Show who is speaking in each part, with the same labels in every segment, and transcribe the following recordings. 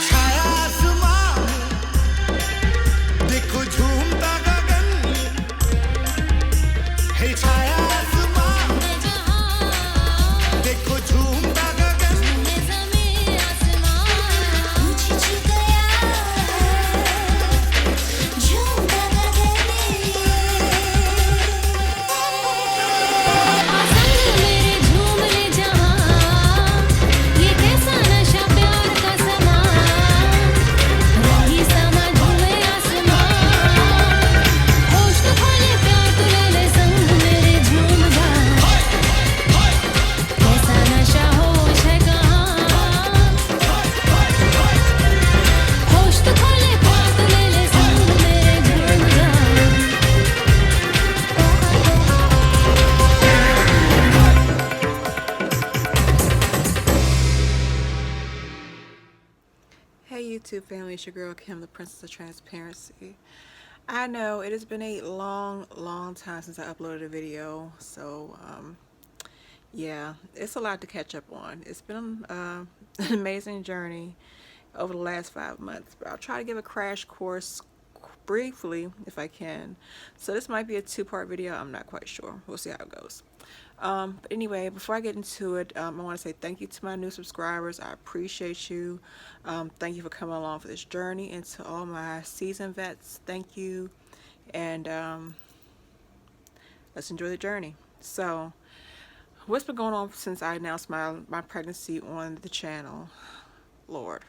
Speaker 1: छाया आसमां देखो झूमता गगन है छाया आसमां देखो झूमता गगन
Speaker 2: Hey YouTube family, it's your girl Kim, the Princess of Transparency. I know it has been a long time since I uploaded a video, so yeah, it's a lot to catch up on. It's been an amazing journey over the last 5 months, but I'll try to give a crash course briefly if I can. So this might be a two-part video, I'm not quite sure. We'll see how it goes. But anyway, before I get into it, I want to say thank you to my new subscribers. I appreciate you. Thank you for coming along for this journey, and to all my seasoned vets, thank you. And let's enjoy the journey. So what's been going on since I announced my pregnancy on the channel? Lord.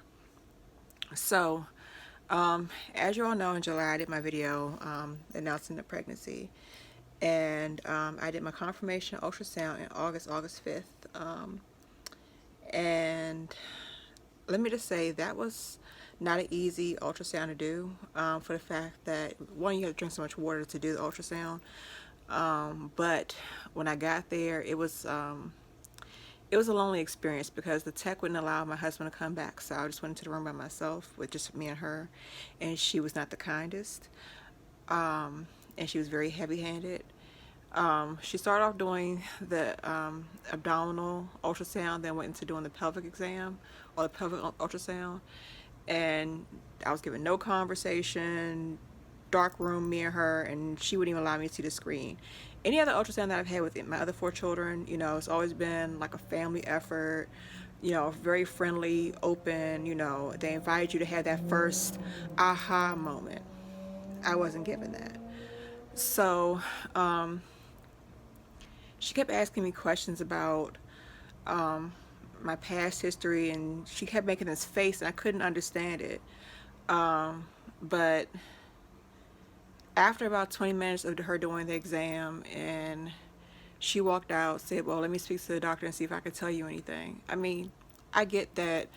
Speaker 2: So as you all know, in July I did my video announcing the pregnancy, and I did my confirmation ultrasound in August 5th, and let me just say that was not an easy ultrasound to do, for the fact that, one, you have to drink so much water to do the ultrasound, but when I got there, it was a lonely experience because the tech wouldn't allow my husband to come back, so I just went into the room by myself with just me and her, and she was not the kindest, and she was very heavy-handed. She started off doing the abdominal ultrasound, then went into doing the pelvic exam, or the pelvic ultrasound, and I was given no conversation, dark room, me and her, and she wouldn't even allow me to see the screen. Any other ultrasound that I've had with my other 4 children, you know, it's always been like a family effort, you know, very friendly, open, you know, they invite you to have that first aha moment. I wasn't given that. So she kept asking me questions about my past history, and she kept making this face, and I couldn't understand it. But after about 20 minutes of her doing the exam, and she walked out, said, well, let me speak to the doctor and see if I could tell you anything. I mean, I get that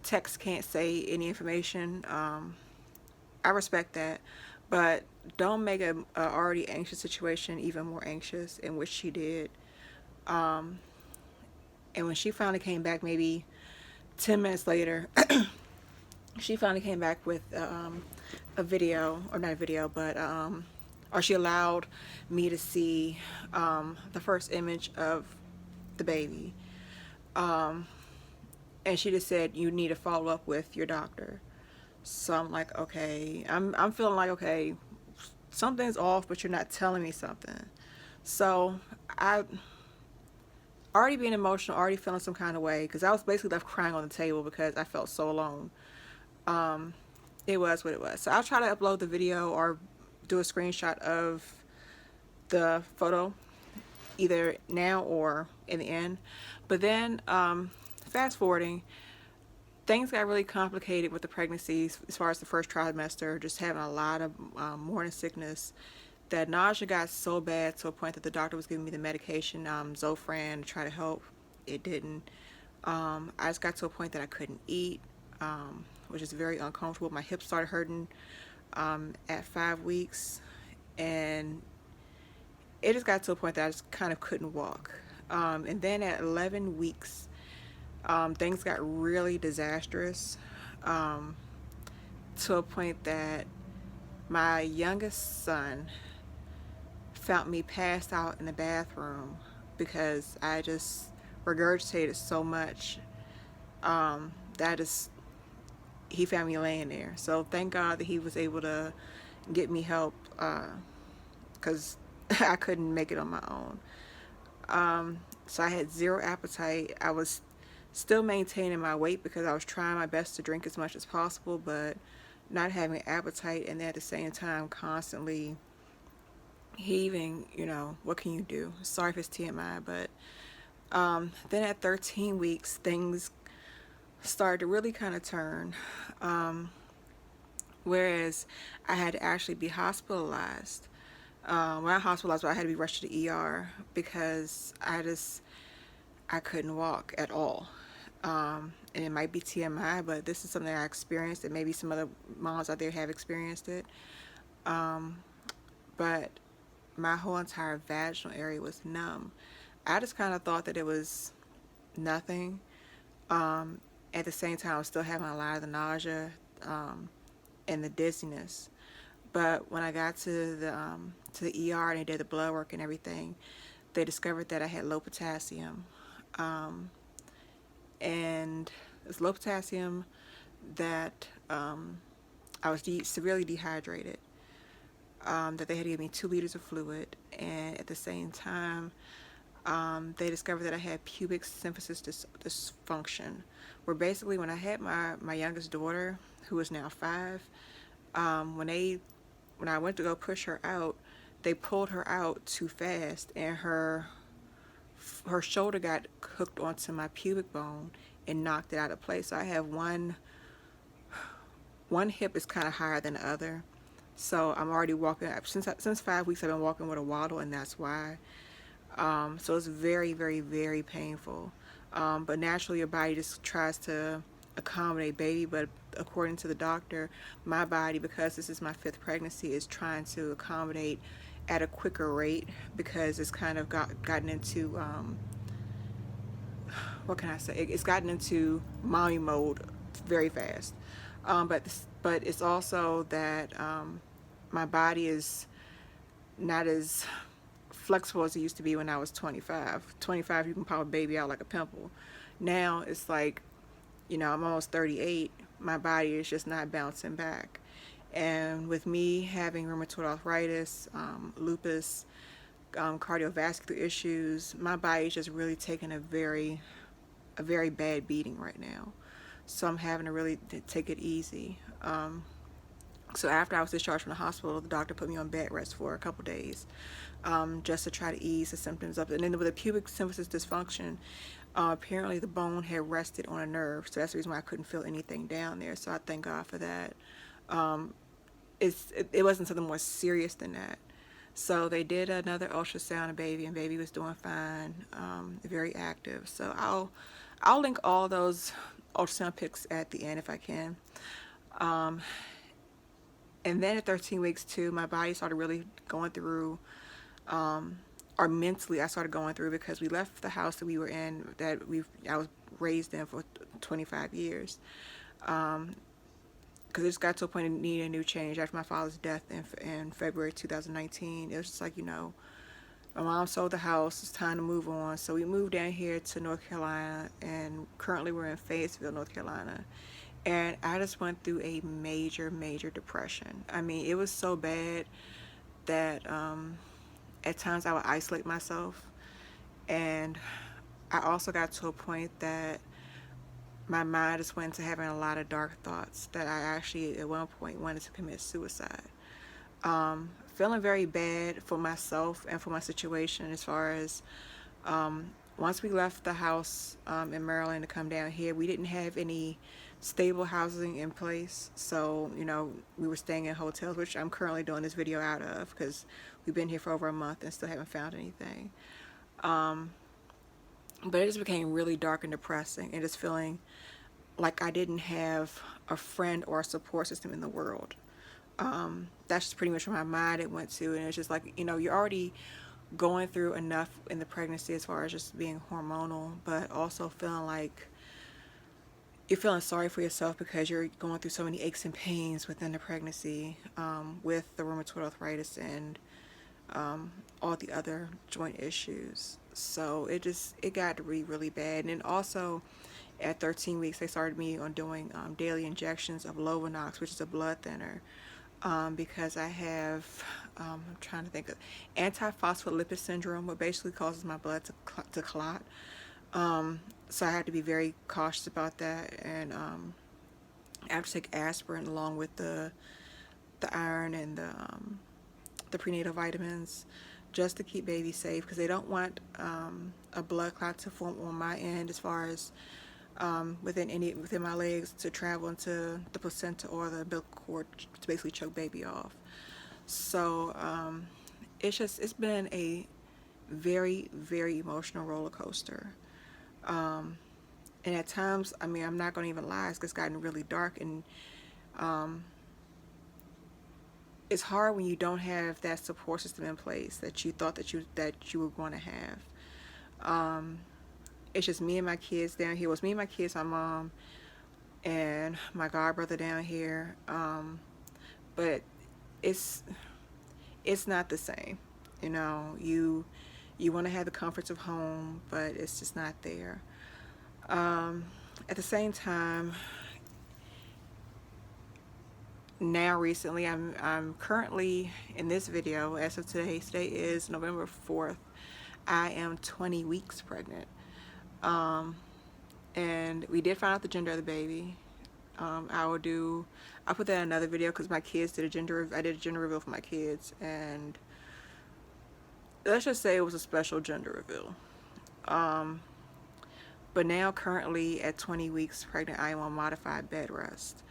Speaker 2: text can't say any information. I respect that, but don't make a already anxious situation even more anxious, in which she did. And when she finally came back, maybe 10 minutes later, she finally came back with a video, or not a video, but or she allowed me to see the first image of the baby, and she just said, you need to follow up with your doctor. So I'm like, okay, I'm feeling like, okay, something's off, but you're not telling me something. So I already being emotional, already feeling some kind of way, because I was basically left crying on the table because I felt so alone. It was what it was. So I'll try to upload the video or do a screenshot of the photo either now or in the end. But then fast forwarding, things got really complicated with the pregnancies as far as the first trimester, just having a lot of morning sickness. That nausea got so bad to a point that the doctor was giving me the medication, Zofran, to try to help. It didn't. I just got to a point that I couldn't eat, which is very uncomfortable. My hips started hurting at 5 weeks, and it just got to a point that I just kind of couldn't walk. And then at 11 weeks, things got really disastrous, to a point that my youngest son found me passed out in the bathroom because I just regurgitated so much that is he found me laying there. So thank God that he was able to get me help because I couldn't make it on my own. So I had zero appetite. I was still maintaining my weight because I was trying my best to drink as much as possible, but not having appetite, and at the same time constantly heaving. What can you do? Sorry if it's TMI, but then at 13 weeks, things started to really kind of turn. Whereas I had to actually be hospitalized. When I hospitalized, I had to be rushed to the ER because I couldn't walk at all. And it might be TMI, but this is something I experienced, and maybe some other moms out there have experienced it. But my whole entire vaginal area was numb. I just kind of thought that it was nothing. At the same time, I was still having a lot of the nausea and the dizziness. But when I got to the ER and they did the blood work and everything, they discovered that I had low potassium. And it's low potassium that I was severely dehydrated. That they had to give me 2 liters of fluid, and at the same time, they discovered that I had pubic symphysis dysfunction, where basically when I had my youngest daughter, who is now 5, when I went to go push her out, they pulled her out too fast, and her shoulder got hooked onto my pubic bone and knocked it out of place. So I have one hip is kind of higher than the other. So I'm already walking, since 5 weeks I've been walking with a waddle, and that's why. So it's very, very, very painful. But naturally your body just tries to accommodate baby, but according to the doctor, my body, because this is my 5th pregnancy, is trying to accommodate at a quicker rate because it's kind of gotten into, what can I say? It's gotten into mommy mode very fast. But it's also that my body is not as flexible as it used to be when I was 25. 25, you can pop a baby out like a pimple. Now it's like, I'm almost 38. My body is just not bouncing back. And with me having rheumatoid arthritis, lupus, cardiovascular issues, my body is just really taking a very bad beating right now. So I'm having to really take it easy. So after I was discharged from the hospital, the doctor put me on bed rest for a couple days, just to try to ease the symptoms up. And then with the pubic symphysis dysfunction, apparently the bone had rested on a nerve, so that's the reason why I couldn't feel anything down there. So I thank God for that. It wasn't something more serious than that. So they did another ultrasound of baby, and baby was doing fine, very active. So I'll link all those ultrasound pics at the end if I can. And then at 13 weeks too, my body started really going through, or mentally I started going through, because we left the house that we were in, I was raised in for 25 years. Because it just got to a point of needing a new change after my father's death in February 2019. It was just like, my mom sold the house, it's time to move on. So we moved down here to North Carolina, and currently we're in Fayetteville, North Carolina. And I just went through a major, major depression. I mean, it was so bad that at times I would isolate myself. And I also got to a point that my mind just went into having a lot of dark thoughts, that I actually at one point wanted to commit suicide. Feeling very bad for myself and for my situation, as far as once we left the house in Maryland to come down here, we didn't have any stable housing in place. So we were staying in hotels, which I'm currently doing this video out of, because we've been here for over a month and still haven't found anything. But it just became really dark and depressing, and just feeling like I didn't have a friend or a support system in the world. That's just pretty much where my mind it went to. And it's just like, you're already going through enough in the pregnancy as far as just being hormonal, but also feeling like you're feeling sorry for yourself because you're going through so many aches and pains within the pregnancy, with the rheumatoid arthritis and all the other joint issues. So it got to be really bad. And then also at 13 weeks, they started me on doing daily injections of Lovenox, which is a blood thinner, because I have, I'm trying to think of antiphospholipid syndrome, what basically causes my blood to clot. So I had to be very cautious about that, and I have to take aspirin along with the iron and the prenatal vitamins, just to keep baby safe, because they don't want a blood clot to form on my end, as far as within my legs, to travel into the placenta or the umbilical cord to basically choke baby off. So it's been a very, very emotional roller coaster. And at times, I mean, I'm not going to even lie, it's gotten really dark, and it's hard when you don't have that support system in place that you thought that you were going to have. It's just me and my kids down here. It was me and my kids, my mom, and my god brother down here. But it's not the same. You know, you want to have the comforts of home, but it's just not there. At the same time, now recently, I'm currently in this video, as of today is November 4th, I am 20 weeks pregnant. And we did find out the gender of the baby. I'll put that in another video, because my kids I did a gender reveal for my kids, and let's just say it was a special gender reveal. But now currently at 20 weeks pregnant, I am on modified bed rest.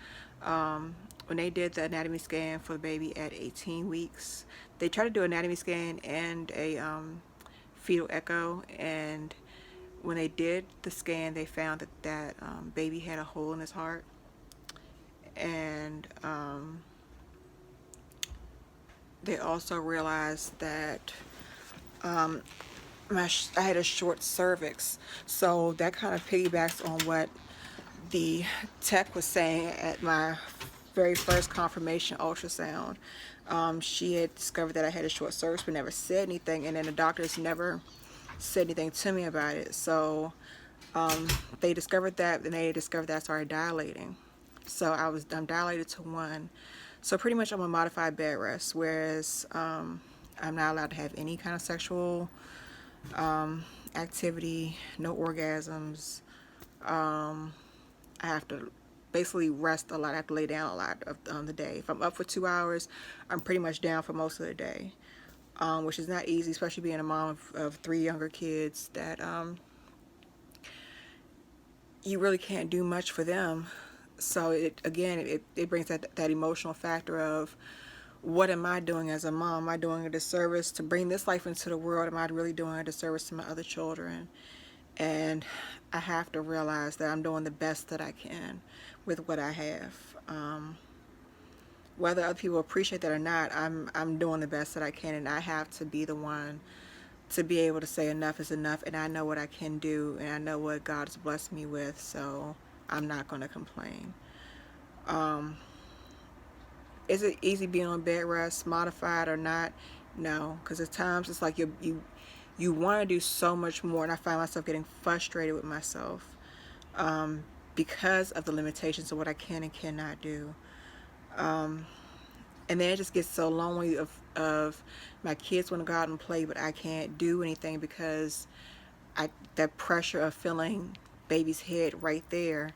Speaker 2: When they did the anatomy scan for the baby at 18 weeks, they tried to do an anatomy scan and a fetal echo, and when they did the scan, they found that baby had a hole in his heart, and they also realized that I had a short cervix. So that kind of piggybacks on what the tech was saying at my very first confirmation ultrasound. She had discovered that I had a short cervix, but never said anything, and then the doctors never said anything to me about it. So they discovered that, and they discovered that I started dilating. So I'm dilated to 1. So pretty much I'm on modified bed rest, whereas I'm not allowed to have any kind of sexual activity, no orgasms. I have to basically rest a lot. I have to lay down a lot of the day. If I'm up for 2 hours, I'm pretty much down for most of the day, which is not easy, especially being a mom of 3 younger kids, that you really can't do much for them. So it brings that emotional factor of, what am I doing as a mom? Am I doing a disservice to bring this life into the world? Am I really doing a disservice to my other children? And I have to realize that I'm doing the best that I can with what I have. Whether other people appreciate that or not, I'm doing the best that I can, and I have to be the one to be able to say enough is enough, and I know what I can do, and I know what God has blessed me with, so I'm not going to complain. Is it easy being on bed rest, modified or not? No, because at times it's like you want to do so much more, and I find myself getting frustrated with myself because of the limitations of what I can and cannot do. And then it just gets so lonely of my kids want to go out and play, but I can't do anything because that pressure of feeling baby's head right there,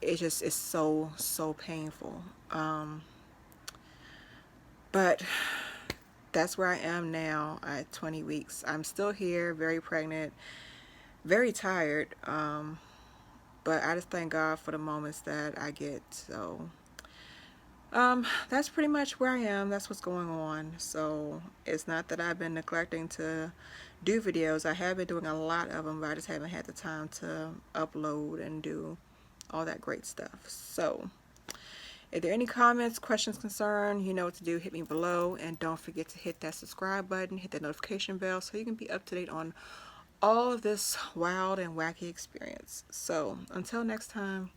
Speaker 2: it just is so painful. But that's where I am now at 20 weeks. I'm still here, very pregnant, very tired, but I just thank God for the moments that I get. So that's pretty much where I am. That's what's going on. So it's not that I've been neglecting to do videos. I have been doing a lot of them, but I just haven't had the time to upload and do all that great stuff. So if there are any comments, questions, concerns, you know what to do. Hit me below, and don't forget to hit that subscribe button, hit that notification bell, so you can be up to date on all of this wild and wacky experience. So until next time,